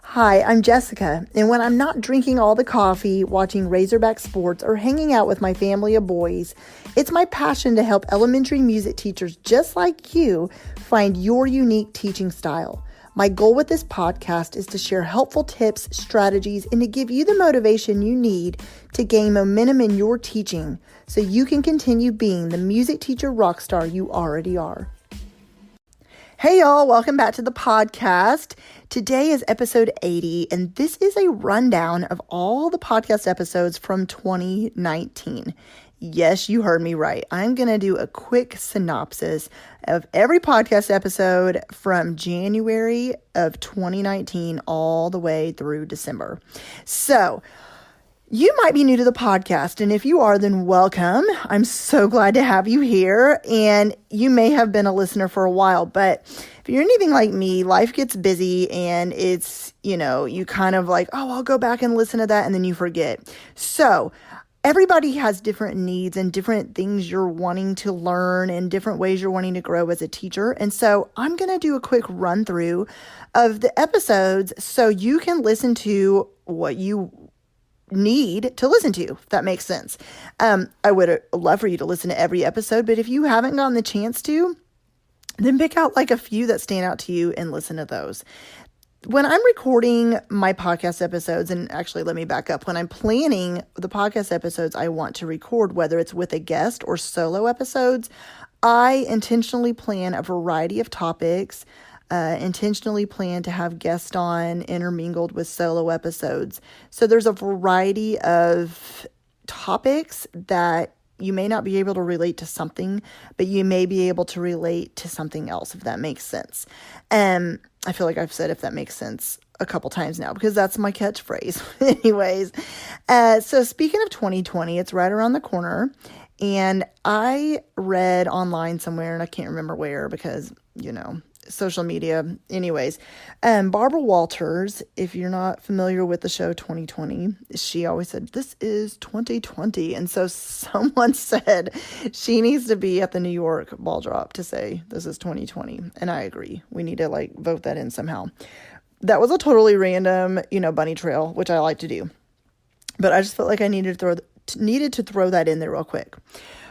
Hi, I'm Jessica, and when I'm not drinking all the coffee, watching Razorback sports, or hanging out with my family of boys, it's my passion to help elementary music teachers just like you find your unique teaching style. My goal with this podcast is to share helpful tips, strategies, and to give you the motivation you need to gain momentum in your teaching so you can continue being the music teacher rock star you already are. Hey y'all, welcome back to the podcast. Today is episode 80, and this is a rundown of all the podcast episodes from 2019. Yes, you heard me right. I'm going to do a quick synopsis of every podcast episode from January of 2019 all the way through December. So, you might be new to the podcast, and if you are, then welcome. I'm so glad to have you here, and you may have been a listener for a while, but if you're anything like me, life gets busy, and it's, you kind of like, oh, I'll go back and listen to that, and then you forget. So, everybody has different needs and different things you're wanting to learn and different ways you're wanting to grow as a teacher, and so I'm going to do a quick run through of the episodes so you can listen to what you need to listen to, if that makes sense. I would love for you to listen to every episode, but if you haven't gotten the chance to, then pick out like a few that stand out to you and listen to those. When I'm recording my podcast episodes, and actually let me back up, when I'm planning the podcast episodes I want to record, whether it's with a guest or solo episodes, I intentionally plan a variety of topics, intentionally plan to have guests on intermingled with solo episodes. So there's a variety of topics that you may not be able to relate to something, but you may be able to relate to something else, if that makes sense. I feel like I've said if that makes sense a couple times now because that's my catchphrase. Anyways, so speaking of 2020, it's right around the corner. And I read online somewhere, and I can't remember where because, social media. Anyways, Barbara Walters, if you're not familiar with the show 2020, she always said, this is 2020. And so someone said she needs to be at the New York ball drop to say this is 2020. And I agree. We need to vote that in somehow. That was a totally random, bunny trail, which I like to do. But I just felt like I needed to throw that in there real quick.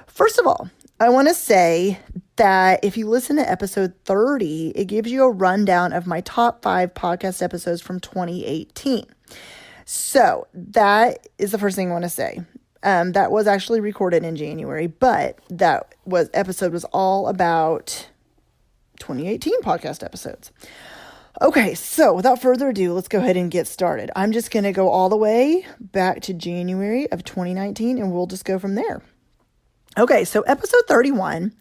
First of all, I want to say that if you listen to episode 30, it gives you a rundown of my top 5 podcast episodes from 2018. So that is the first thing I want to say. That was actually recorded in January, but episode was all about 2018 podcast episodes. Okay, so without further ado, let's go ahead and get started. I'm just going to go all the way back to January of 2019, and we'll just go from there. Okay, so episode 31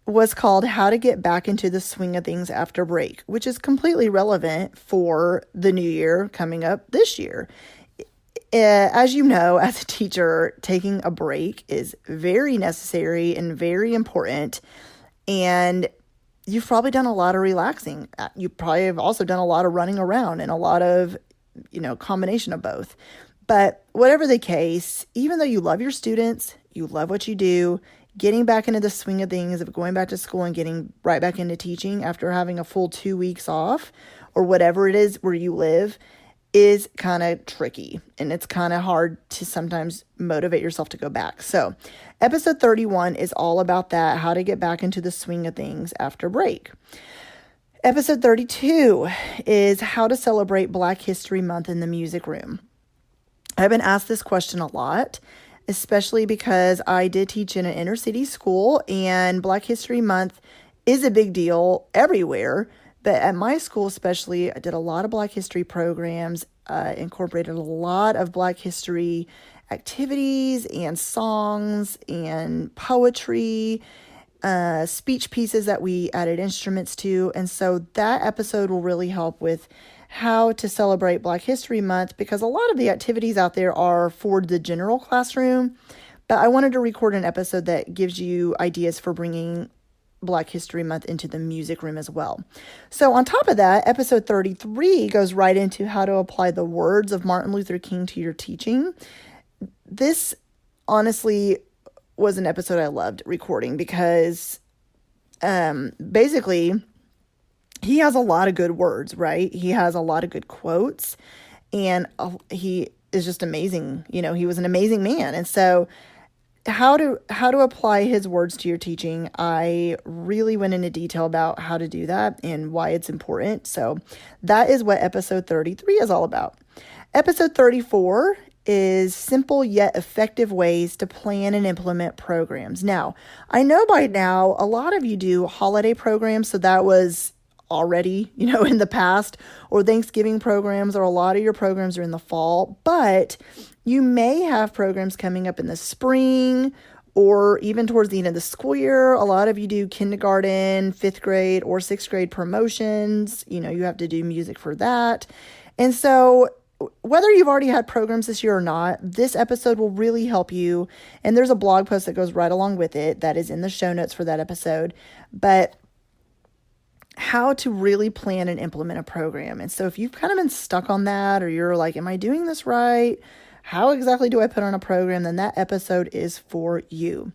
was called How to Get Back into the Swing of Things After Break, which is completely relevant for the new year coming up this year. As you know, as a teacher, taking a break is very necessary and very important, and you've probably done a lot of relaxing. You probably have also done a lot of running around and a lot of, combination of both. But whatever the case, even though you love your students, you love what you do, getting back into the swing of things of going back to school and getting right back into teaching after having a full 2 weeks off or whatever it is where you live is kind of tricky. And it's kind of hard to sometimes motivate yourself to go back. So episode 31 is all about that, how to get back into the swing of things after break. Episode 32 is how to celebrate Black History Month in the music room. I've been asked this question a lot, especially because I did teach in an inner city school, and Black History Month is a big deal everywhere. But at my school especially, I did a lot of Black History programs, incorporated a lot of Black History activities and songs and poetry, speech pieces that we added instruments to. And so that episode will really help with how to celebrate Black History Month, because a lot of the activities out there are for the general classroom, but I wanted to record an episode that gives you ideas for bringing Black History Month into the music room as well. So on top of that, episode 33 goes right into how to apply the words of Martin Luther King to your teaching. This honestly was an episode I loved recording because basically he has a lot of good words, right? He has a lot of good quotes, and he is just amazing. He was an amazing man. And so how to apply his words to your teaching, I really went into detail about how to do that and why it's important. So that is what episode 33 is all about. Episode 34 is simple yet effective ways to plan and implement programs. Now, I know by now a lot of you do holiday programs, so that was already, in the past, or Thanksgiving programs, or a lot of your programs are in the fall, but you may have programs coming up in the spring or even towards the end of the school year. A lot of you do kindergarten, 5th grade, or 6th grade promotions. You have to do music for that. And so whether you've already had programs this year or not, this episode will really help you. And there's a blog post that goes right along with it that is in the show notes for that episode. But how to really plan and implement a program. And so if you've kind of been stuck on that, or you're like, am I doing this right? How exactly do I put on a program? Then that episode is for you.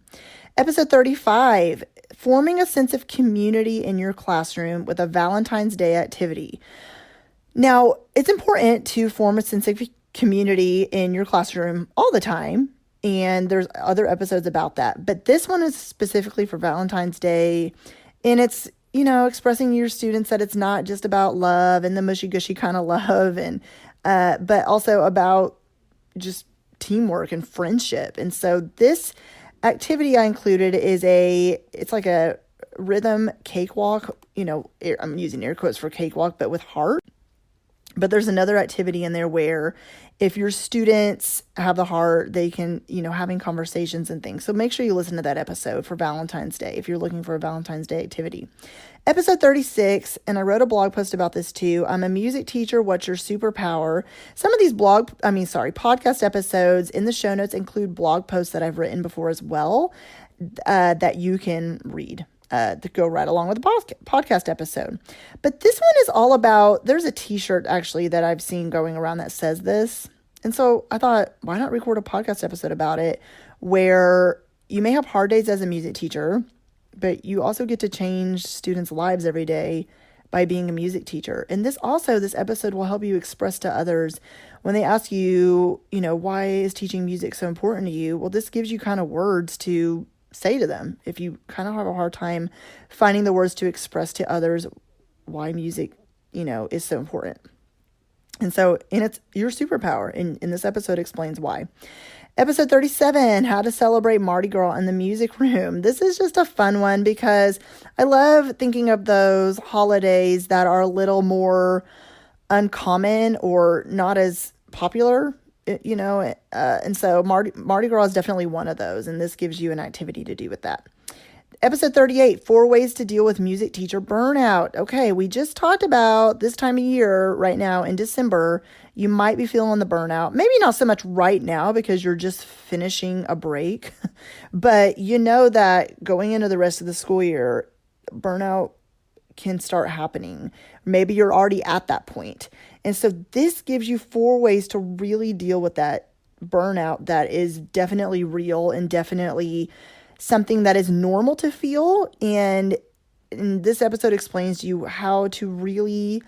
Episode 35, forming a sense of community in your classroom with a Valentine's Day activity. Now, it's important to form a sense of community in your classroom all the time. And there's other episodes about that. But this one is specifically for Valentine's Day. And it's expressing to your students that it's not just about love and the mushy-gushy kind of love, and but also about just teamwork and friendship. And so this activity I included is it's like a rhythm cakewalk. I'm using air quotes for cakewalk, but with heart. But there's another activity in there where if your students have the heart, they can, having conversations and things. So make sure you listen to that episode for Valentine's Day if you're looking for a Valentine's Day activity. Episode 36, and I wrote a blog post about this too. I'm a music teacher. What's your superpower? Some of these podcast episodes in the show notes include blog posts that I've written before as well, that you can read. To go right along with the podcast episode. But this one is all about, there's a t-shirt actually that I've seen going around that says this. And so I thought, why not record a podcast episode about it, where you may have hard days as a music teacher, but you also get to change students' lives every day by being a music teacher. And this episode will help you express to others when they ask you, why is teaching music so important to you? Well, this gives you kind of words to say to them if you kind of have a hard time finding the words to express to others why music, is so important. And so, it's your superpower. And this episode explains why. Episode 37, how to celebrate Mardi Gras in the music room. This is just a fun one because I love thinking of those holidays that are a little more uncommon or not as popular. And so Mardi Gras is definitely one of those, and this gives you an activity to do with that. Episode 38, 4 ways to deal with music teacher burnout. Okay, we just talked about this time of year right now in December. You might be feeling the burnout. Maybe not so much right now because you're just finishing a break, but that going into the rest of the school year, burnout can start happening. Maybe you're already at that point. And so this gives you 4 ways to really deal with that burnout that is definitely real and definitely something that is normal to feel. And this episode explains to you how to really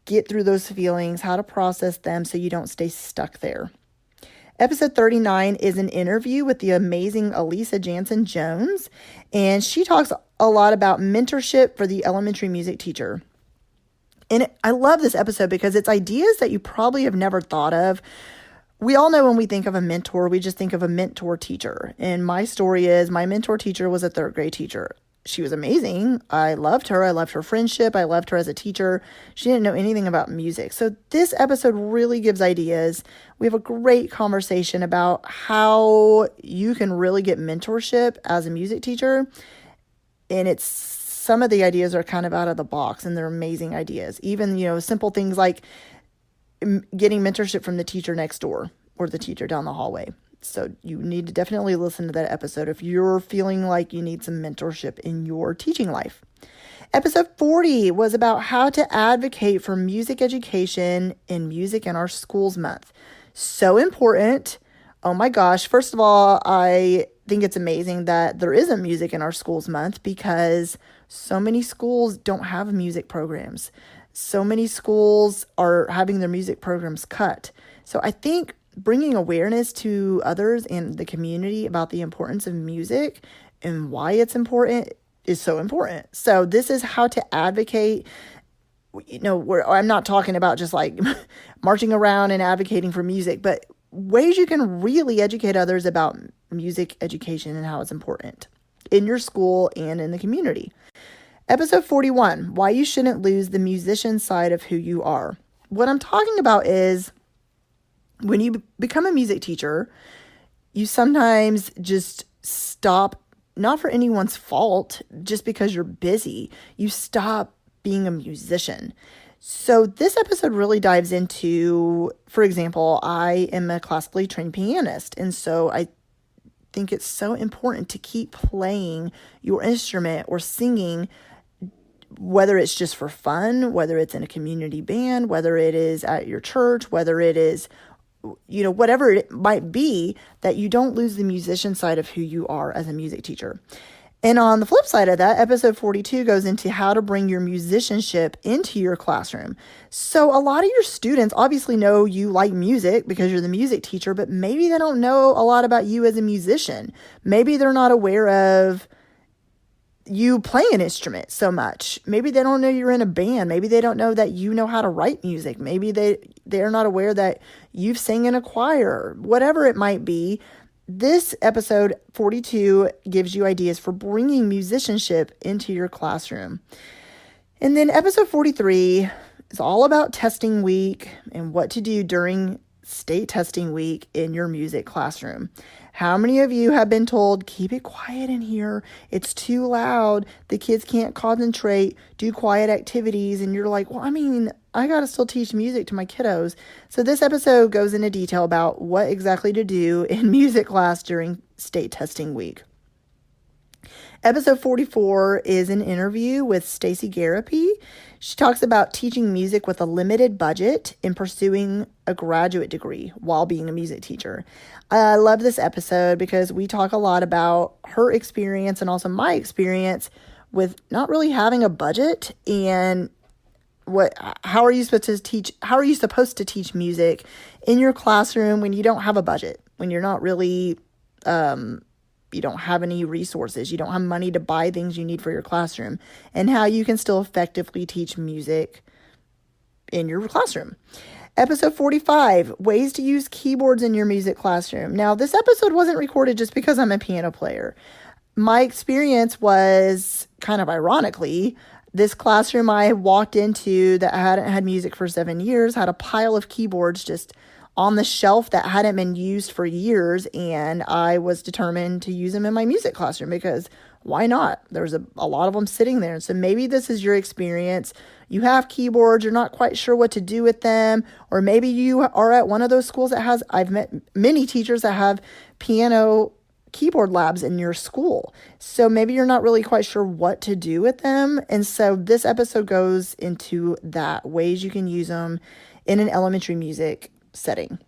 get through those feelings, how to process them so you don't stay stuck there. Episode 39 is an interview with the amazing Elisa Jansen Jones, and she talks a lot about mentorship for the elementary music teacher. And I love this episode because it's ideas that you probably have never thought of. We all know when we think of a mentor, we just think of a mentor teacher. And my story is my mentor teacher was a 3rd grade teacher. She was amazing. I loved her. I loved her friendship. I loved her as a teacher. She didn't know anything about music. So this episode really gives ideas. We have a great conversation about how you can really get mentorship as a music teacher. And some of the ideas are kind of out of the box, and they're amazing ideas. Even, simple things like getting mentorship from the teacher next door or the teacher down the hallway. So you need to definitely listen to that episode if you're feeling like you need some mentorship in your teaching life. Episode 40 was about how to advocate for music education in Music in Our Schools Month. So important. Oh my gosh. First of all, I think it's amazing that there is a Music in Our Schools month, because so many schools don't have music programs. So many schools are having their music programs cut. So I think bringing awareness to others and the community about the importance of music and why it's important is so important. So this is how to advocate. I'm not talking about just like marching around and advocating for music, but ways you can really educate others about music education and how it's important in your school and in the community. Episode 41, why you shouldn't lose the musician side of who you are. What I'm talking about is when you become a music teacher, you sometimes just stop, not for anyone's fault, just because you're busy. You stop being a musician. So this episode really dives into, for example, I am a classically trained pianist, and so I think it's so important to keep playing your instrument or singing, whether it's just for fun, whether it's in a community band, whether it is at your church, whether it is, whatever it might be, that you don't lose the musician side of who you are as a music teacher. And on the flip side of that, episode 42 goes into how to bring your musicianship into your classroom. So a lot of your students obviously know you like music because you're the music teacher, but maybe they don't know a lot about you as a musician. Maybe they're not aware of you playing an instrument so much. Maybe they don't know you're in a band. Maybe they don't know that you know how to write music. Maybe they're not aware that you've sang in a choir. Whatever it might be, this episode 42 gives you ideas for bringing musicianship into your classroom. And then episode 43 is all about testing week and what to do during state testing week in your music classroom. How many of you have been told, keep it quiet in here, it's too loud, the kids can't concentrate, do quiet activities, and you're like, well, I gotta still teach music to my kiddos. So this episode goes into detail about what exactly to do in music class during state testing week. Episode 44 is an interview with Stacey Garapi. She talks about teaching music with a limited budget and pursuing a graduate degree while being a music teacher. I love this episode because we talk a lot about her experience and also my experience with not really having a budget and how are you supposed to teach music in your classroom when you don't have a budget, when you're not really you don't have any resources, you don't have money to buy things you need for your classroom, and how you can still effectively teach music in your classroom. Episode 45, ways to use keyboards in your music classroom. Now, this episode wasn't recorded just because I'm a piano player. My experience was kind of ironically, this classroom I walked into that hadn't had music for 7 years had a pile of keyboards just on the shelf that hadn't been used for years, and I was determined to use them in my music classroom because why not? There's a lot of them sitting there. So maybe this is your experience. You have keyboards, you're not quite sure what to do with them, or maybe you are at one of those schools that has, I've met many teachers that have piano keyboard labs in your school. So maybe you're not really quite sure what to do with them. And so this episode goes into that, ways you can use them in an elementary music setting.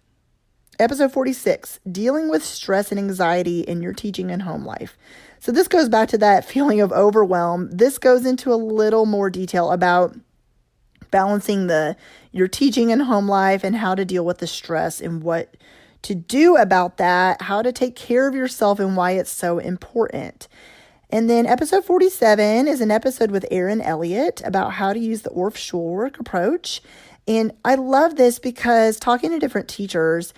Episode 46, dealing with stress and anxiety in your teaching and home life. So this goes back to that feeling of overwhelm. This goes into a little more detail about balancing your teaching and home life and how to deal with the stress and what to do about that, how to take care of yourself and why it's so important. And then episode 47 is an episode with Erin Elliott about how to use the Orff-Schulwerk approach. And I love this because talking to different teachers,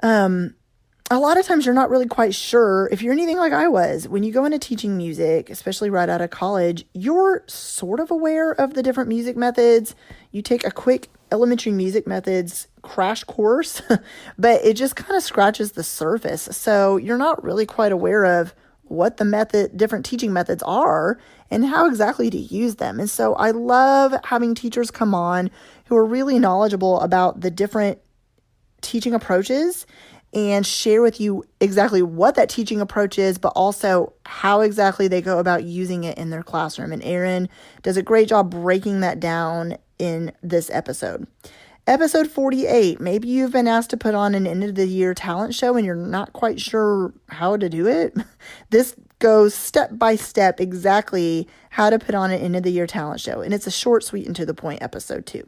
a lot of times you're not really quite sure if you're anything like I was. When you go into teaching music, especially right out of college, you're sort of aware of the different music methods. You take a quick elementary music methods crash course, but it just kind of scratches the surface. So you're not really quite aware of what the different teaching methods are and how exactly to use them. And so I love having teachers come on who are really knowledgeable about the different teaching approaches and share with you exactly what that teaching approach is, but also how exactly they go about using it in their classroom. And Erin does a great job breaking that down in this episode. Episode 48, maybe you've been asked to put on an end of the year talent show and you're not quite sure how to do it. This goes step by step exactly how to put on an end of the year talent show. And it's a short, sweet, and to the point episode 2.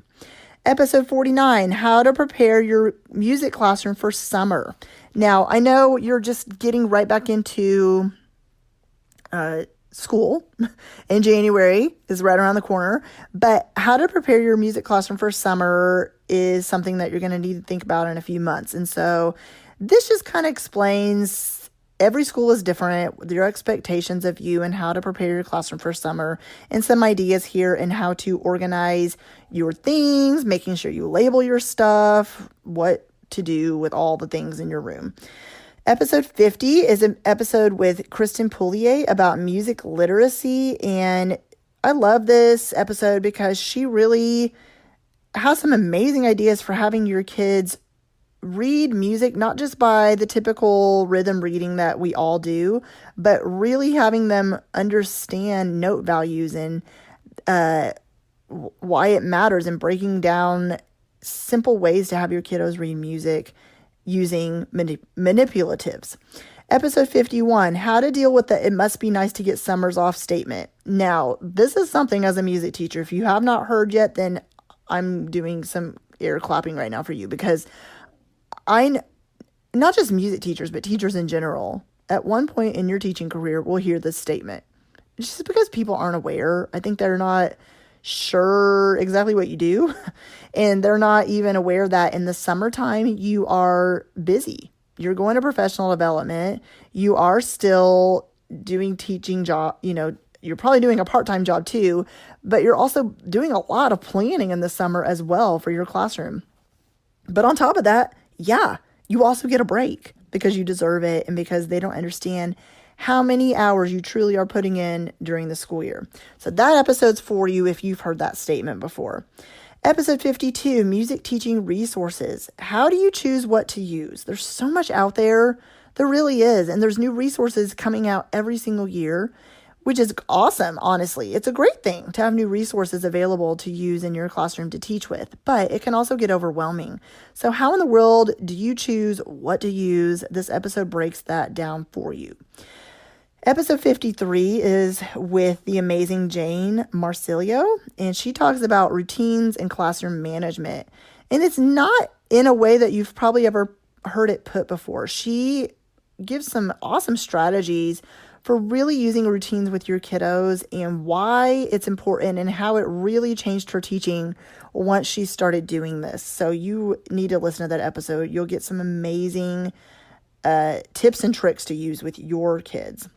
Episode 49, how to prepare your music classroom for summer. Now, I know you're just getting right back into school, and January is right around the corner, but how to prepare your music classroom for summer is something that you're going to need to think about in a few months. And so this just kind of explains every school is different, your expectations of you and how to prepare your classroom for summer, and some ideas here and how to organize your things, making sure you label your stuff, what to do with all the things in your room. Episode 50 is an episode with Kristen Poulier about music literacy, and I love this episode because she really has some amazing ideas for having your kids read music, not just by the typical rhythm reading that we all do, but really having them understand note values and why it matters, and breaking down simple ways to have your kiddos read music using manipulatives. Episode 51, how to deal with the "it must be nice to get summers off" statement. Now, this is something as a music teacher, if you have not heard yet, then I'm doing some ear clapping right now for you, because not just music teachers, but teachers in general, at one point in your teaching career will hear this statement. It's just because people aren't aware. I think they're not sure exactly what you do, and they're not even aware that in the summertime you are busy. You're going to professional development. You are still doing teaching job, you're probably doing a part-time job too, but you're also doing a lot of planning in the summer as well for your classroom. But on top of that, you also get a break because you deserve it, and because they don't understand how many hours you truly are putting in during the school year. So that episode's for you if you've heard that statement before. Episode 52, music teaching resources. How do you choose what to use? There's so much out there. There really is. And there's new resources coming out every single year, which is awesome, honestly. It's a great thing to have new resources available to use in your classroom to teach with, but it can also get overwhelming. So how in the world do you choose what to use? This episode breaks that down for you. Episode 53 is with the amazing Jane Marsilio, and she talks about routines and classroom management. And it's not in a way that you've probably ever heard it put before. She gives some awesome strategies for really using routines with your kiddos and why it's important and how it really changed her teaching once she started doing this. So you need to listen to that episode. You'll get some amazing tips and tricks to use with your kids.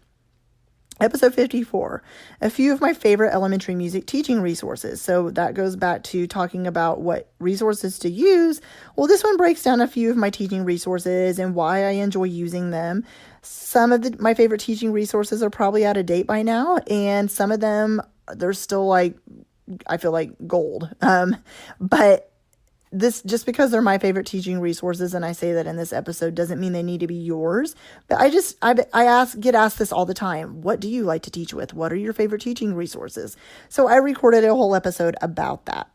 Episode 54, a few of my favorite elementary music teaching resources. So that goes back to talking about what resources to use. Well, this one breaks down a few of my teaching resources and why I enjoy using them. Some of my favorite teaching resources are probably out of date by now, and some of them, they're still I feel like gold. But this, just because they're my favorite teaching resources, and I say that in this episode, doesn't mean they need to be yours. But I get asked this all the time. What do you like to teach with? What are your favorite teaching resources? So I recorded a whole episode about that.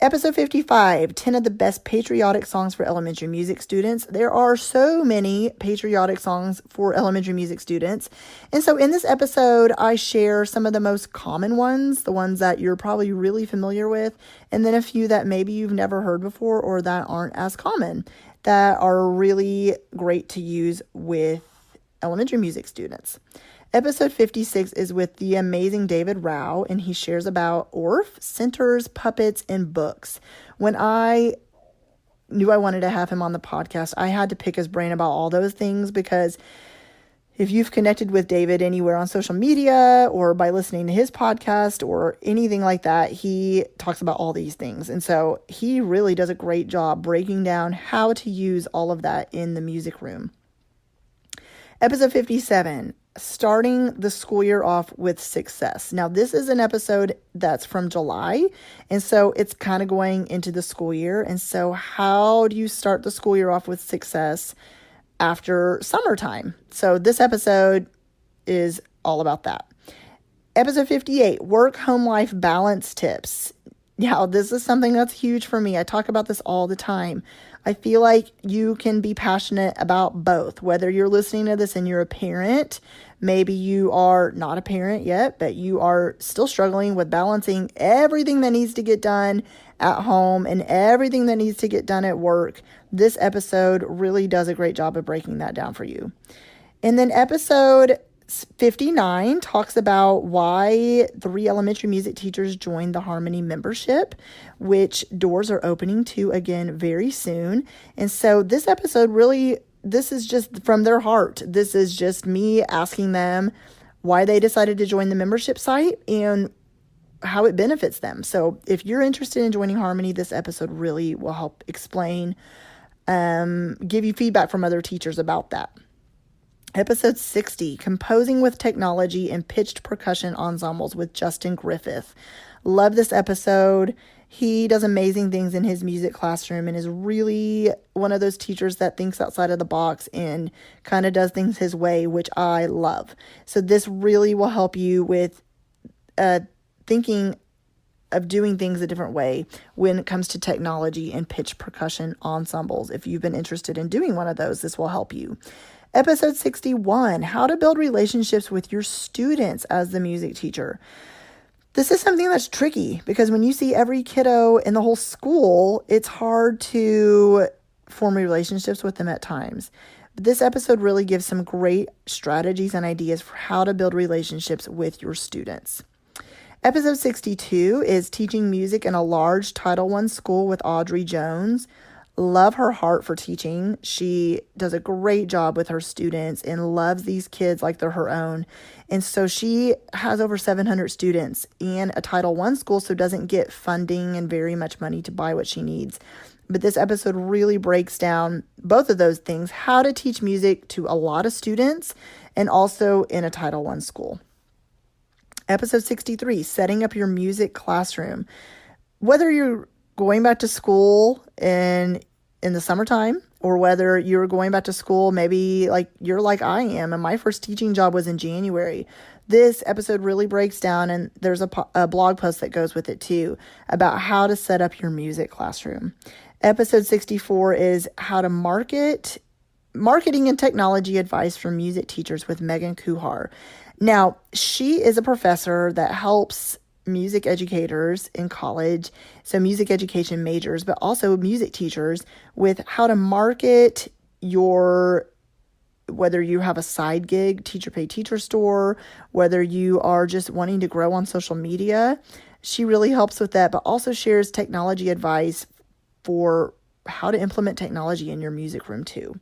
Episode 55, 10 of the best patriotic songs for elementary music students. There are so many patriotic songs for elementary music students. And so in this episode, I share some of the most common ones, the ones that you're probably really familiar with, and then a few that maybe you've never heard before or that aren't as common, that are really great to use with elementary music students. Episode 56 is with the amazing David Rao, and he shares about ORF, centers, puppets, and books. When I knew I wanted to have him on the podcast, I had to pick his brain about all those things, because if you've connected with David anywhere on social media or by listening to his podcast or anything like that, he talks about all these things. And so he really does a great job breaking down how to use all of that in the music room. Episode 57, starting the school year off with success. Now, this is an episode that's from July, and so it's kind of going into the school year. And so how do you start the school year off with success after summertime? So this episode is all about that. Episode 58, work-home life balance tips. Yeah, this is something that's huge for me. I talk about this all the time. I feel like you can be passionate about both, whether you're listening to this and you're a parent. Maybe you are not a parent yet, but you are still struggling with balancing everything that needs to get done at home and everything that needs to get done at work. This episode really does a great job of breaking that down for you. And then episode 59 talks about why 3 elementary music teachers joined the Harmony membership, which doors are opening to again very soon. And so this episode really, this is just from their heart. This is just me asking them why they decided to join the membership site and how it benefits them. So if you're interested in joining Harmony, this episode really will help explain, give you feedback from other teachers about that. Episode 60, Composing with Technology and Pitched Percussion Ensembles with Justin Griffith. Love this episode. He does amazing things in his music classroom and is really one of those teachers that thinks outside of the box and kind of does things his way, which I love. So this really will help you with thinking of doing things a different way when it comes to technology and pitched percussion ensembles. If you've been interested in doing one of those, this will help you. Episode 61, How to Build Relationships with Your Students as the Music Teacher. This is something that's tricky because when you see every kiddo in the whole school, it's hard to form relationships with them at times. But this episode really gives some great strategies and ideas for how to build relationships with your students. Episode 62 is Teaching Music in a Large Title I School with Audrey Jones. Love her heart for teaching. She does a great job with her students and loves these kids like they're her own. And so she has over 700 students in a Title I school, so doesn't get funding and very much money to buy what she needs. But this episode really breaks down both of those things, how to teach music to a lot of students and also in a Title I school. Episode 63, Setting Up Your Music Classroom. Whether you're going back to school in the summertime or whether you're going back to school, maybe like you're like I am, and my first teaching job was in January. This episode really breaks down, and there's a blog post that goes with it too, about how to set up your music classroom. Episode 64 is how to marketing and technology advice for music teachers with Megan Kuhar. Now, she is a professor that helps music educators in college, so music education majors, but also music teachers with how to market whether you have a side gig, teacher pay teacher store, whether you are just wanting to grow on social media. She really helps with that, but also shares technology advice for how to implement technology in your music room too.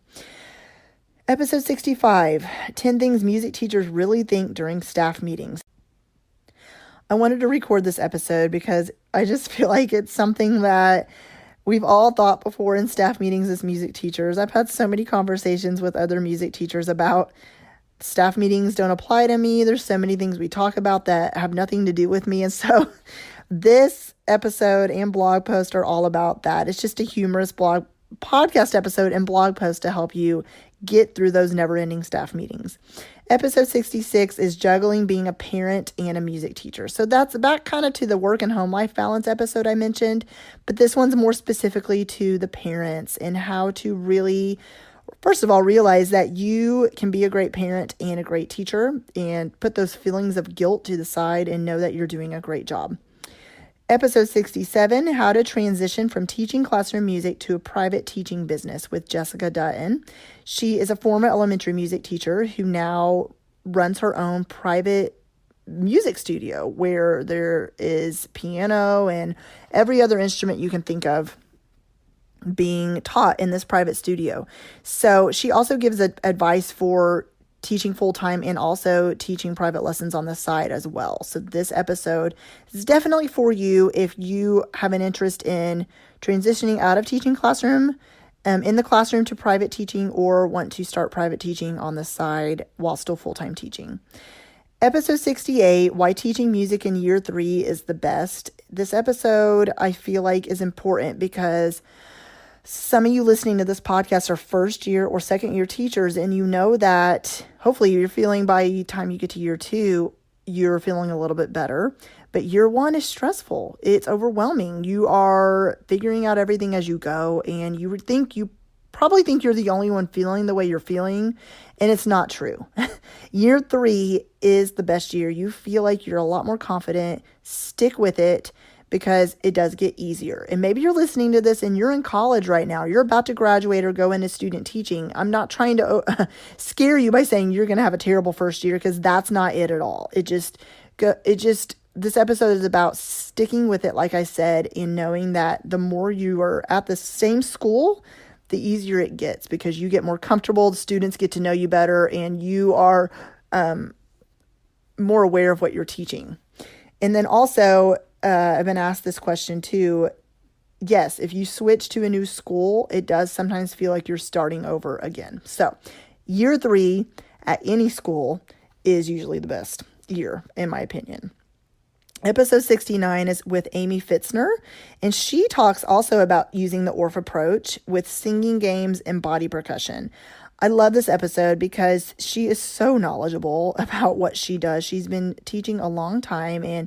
Episode 65, 10 Things Music Teachers Really Think During Staff Meetings. I wanted to record this episode because I just feel like it's something that we've all thought before in staff meetings as music teachers. I've had so many conversations with other music teachers about staff meetings don't apply to me. There's so many things we talk about that have nothing to do with me. And so this episode and blog post are all about that. It's just a humorous podcast episode and blog post to help you get through those never-ending staff meetings. Episode 66 is juggling being a parent and a music teacher. So that's back kind of to the work and home life balance episode I mentioned, but this one's more specifically to the parents and how to really, first of all, realize that you can be a great parent and a great teacher and put those feelings of guilt to the side and know that you're doing a great job. Episode 67, How to Transition from Teaching Classroom Music to a Private Teaching Business with Jessica Dutton. She is a former elementary music teacher who now runs her own private music studio where there is piano and every other instrument you can think of being taught in this private studio. So she also gives advice for teaching full-time and also teaching private lessons on the side as well. So this episode is definitely for you if you have an interest in transitioning out of teaching classroom, in the classroom to private teaching, or want to start private teaching on the side while still full-time teaching. Episode 68, Why Teaching Music in Year 3 is the Best. This episode I feel like is important because some of you listening to this podcast are first year or second year teachers, and you know that hopefully you're feeling by the time you get to year 2, you're feeling a little bit better. But year one is stressful. It's overwhelming. You are figuring out everything as you go, and you probably think you're the only one feeling the way you're feeling, and it's not true. Year 3 is the best year. You feel like you're a lot more confident. Stick with it, because it does get easier. And maybe you're listening to this and you're in college right now. You're about to graduate or go into student teaching. I'm not trying to scare you by saying you're going to have a terrible first year, because that's not it at all. This episode is about sticking with it, like I said, in knowing that the more you are at the same school, the easier it gets, because you get more comfortable, the students get to know you better, and you are more aware of what you're teaching. And then also, I've been asked this question too. Yes, if you switch to a new school, it does sometimes feel like you're starting over again. So year 3 at any school is usually the best year, in my opinion. Episode 69 is with Amy Fitzner, and she talks also about using the ORF approach with singing games and body percussion. I love this episode because she is so knowledgeable about what she does. She's been teaching a long time, and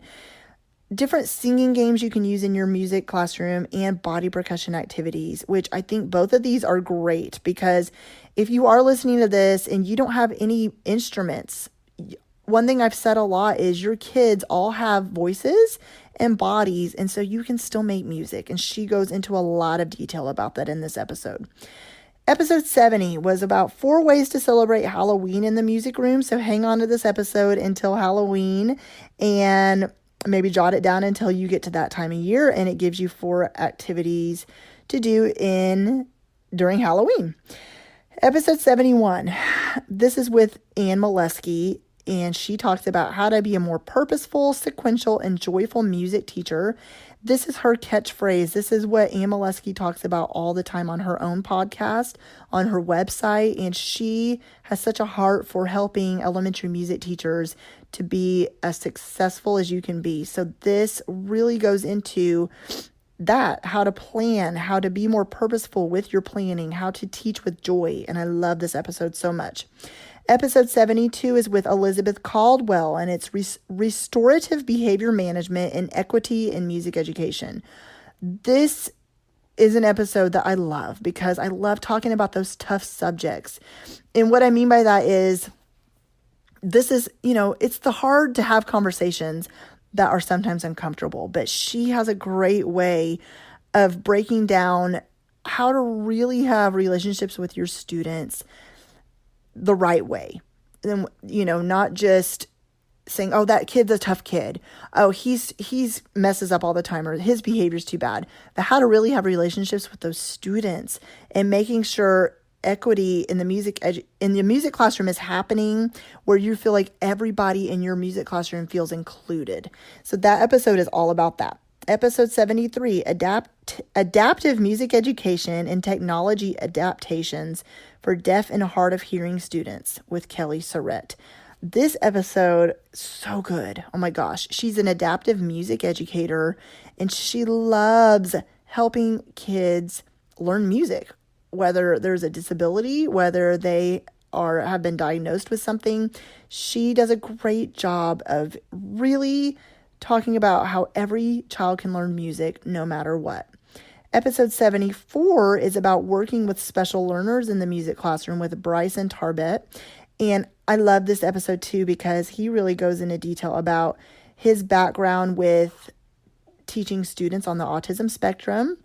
different singing games you can use in your music classroom and body percussion activities, which I think both of these are great, because if you are listening to this and you don't have any instruments, one thing I've said a lot is your kids all have voices and bodies, and so you can still make music. And she goes into a lot of detail about that in this episode. Episode 70 was about 4 ways to celebrate Halloween in the music room. So hang on to this episode until Halloween, and maybe jot it down until you get to that time of year, and it gives you 4 activities to do during Halloween. Episode 71. This is with Anne Molesky, and she talks about how to be a more purposeful, sequential, and joyful music teacher. This is her catchphrase. This is what Anne Molesky talks about all the time on her own podcast, on her website, and she has such a heart for helping elementary music teachers to be as successful as you can be. So this really goes into that, how to plan, how to be more purposeful with your planning, how to teach with joy. And I love this episode so much. Episode 72 is with Elizabeth Caldwell, and it's restorative behavior management and equity in music education. This is an episode that I love because I love talking about those tough subjects. And what I mean by that is, this is, it's hard to have conversations that are sometimes uncomfortable, but she has a great way of breaking down how to really have relationships with your students the right way. And, not just saying, oh, that kid's a tough kid. Oh, he's messes up all the time, or his behavior's too bad. But how to really have relationships with those students, and making sure equity in the music classroom is happening, where you feel like everybody in your music classroom feels included. So that episode is all about that. Episode 73, adaptive music education and technology adaptations for deaf and hard of hearing students, with Kelly Surrett. This episode, so good. Oh my gosh. She's an adaptive music educator, and she loves helping kids learn music, whether there's a disability, whether they have been diagnosed with something. She does a great job of really talking about how every child can learn music no matter what. Episode 74 is about working with special learners in the music classroom with Bryson Tarbett. And I love this episode too, because he really goes into detail about his background with teaching students on the autism spectrum,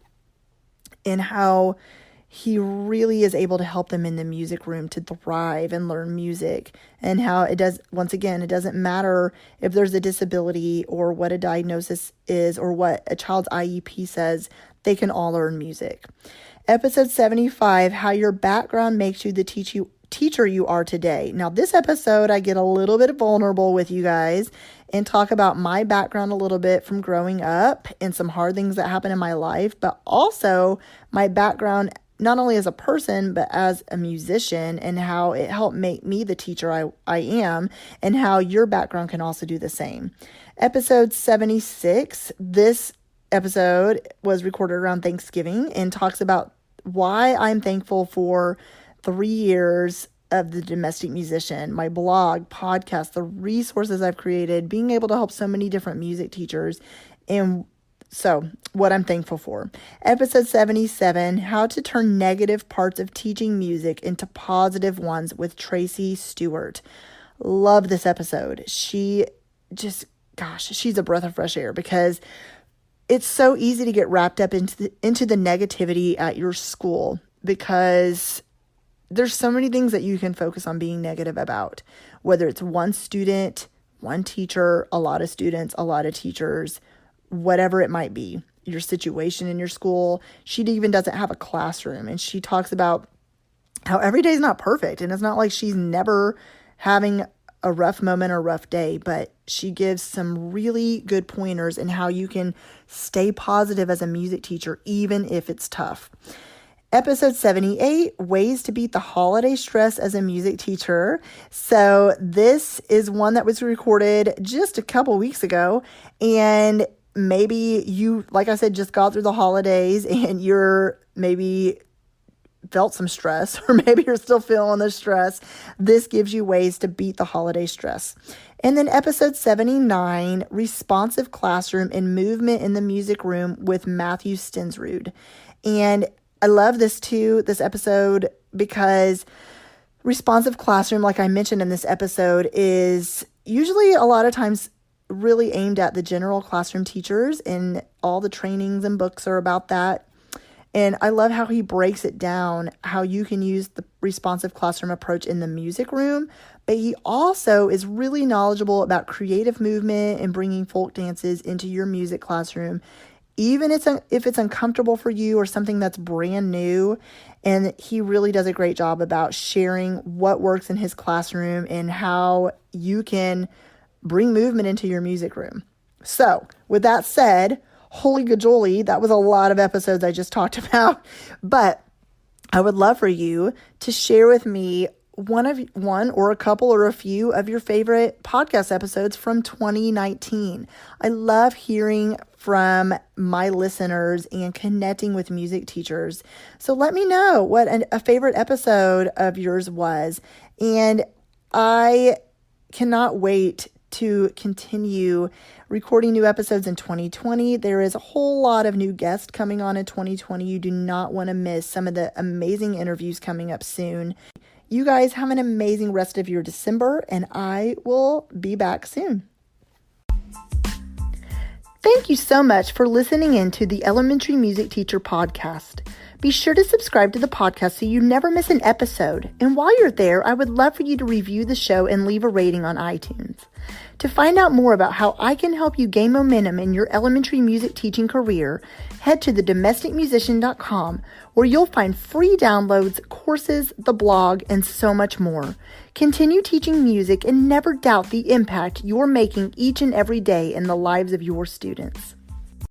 and how he really is able to help them in the music room to thrive and learn music, and how it doesn't matter if there's a disability or what a diagnosis is or what a child's IEP says, they can all learn music. Episode 75, how your background makes you the teacher you are today. Now, this episode, I get a little bit vulnerable with you guys and talk about my background a little bit from growing up and some hard things that happened in my life, but also my background not only as a person, but as a musician, and how it helped make me the teacher I am, and how your background can also do the same. Episode 76, this episode was recorded around Thanksgiving, and talks about why I'm thankful for 3 years of the domestic musician, my blog, podcast, the resources I've created, being able to help so many different music teachers, and so what I'm thankful for. Episode 77, How to Turn Negative Parts of Teaching Music into Positive Ones with Tracy Stewart. Love this episode. She's a breath of fresh air because it's so easy to get wrapped up into the negativity at your school because there's so many things that you can focus on being negative about, whether it's one student, one teacher, a lot of students, a lot of teachers, whatever it might be, your situation in your school. She even doesn't have a classroom, and she talks about how every day is not perfect, and it's not like she's never having a rough moment or rough day, but she gives some really good pointers in how you can stay positive as a music teacher, even if it's tough. Episode 78, Ways to Beat the Holiday Stress as a Music Teacher. So this is one that was recorded just a couple weeks ago, and maybe you, like I said, just got through the holidays and you're maybe felt some stress, or maybe you're still feeling the stress. This gives you ways to beat the holiday stress. And then episode 79, Responsive Classroom and Movement in the Music Room with Matthew Stensrud. And I love this episode, because responsive classroom, like I mentioned in this episode, is usually a lot of times really aimed at the general classroom teachers, and all the trainings and books are about that. And I love how he breaks it down, how you can use the responsive classroom approach in the music room, but he also is really knowledgeable about creative movement and bringing folk dances into your music classroom, even if it's uncomfortable for you or something that's brand new. And he really does a great job about sharing what works in his classroom and how you can bring movement into your music room. So with that said, holy gajoli, that was a lot of episodes I just talked about, but I would love for you to share with me one or a couple or a few of your favorite podcast episodes from 2019. I love hearing from my listeners and connecting with music teachers. So let me know what a favorite episode of yours was. And I cannot wait to continue recording new episodes in 2020. There is a whole lot of new guests coming on in 2020. You do not want to miss some of the amazing interviews coming up soon. You guys have an amazing rest of your December, and I will be back soon. Thank you so much for listening in to the Elementary Music Teacher Podcast. Be sure to subscribe to the podcast so you never miss an episode. And while you're there, I would love for you to review the show and leave a rating on iTunes. To find out more about how I can help you gain momentum in your elementary music teaching career, head to thedomesticmusician.com, where you'll find free downloads, courses, the blog, and so much more. Continue teaching music and never doubt the impact you're making each and every day in the lives of your students.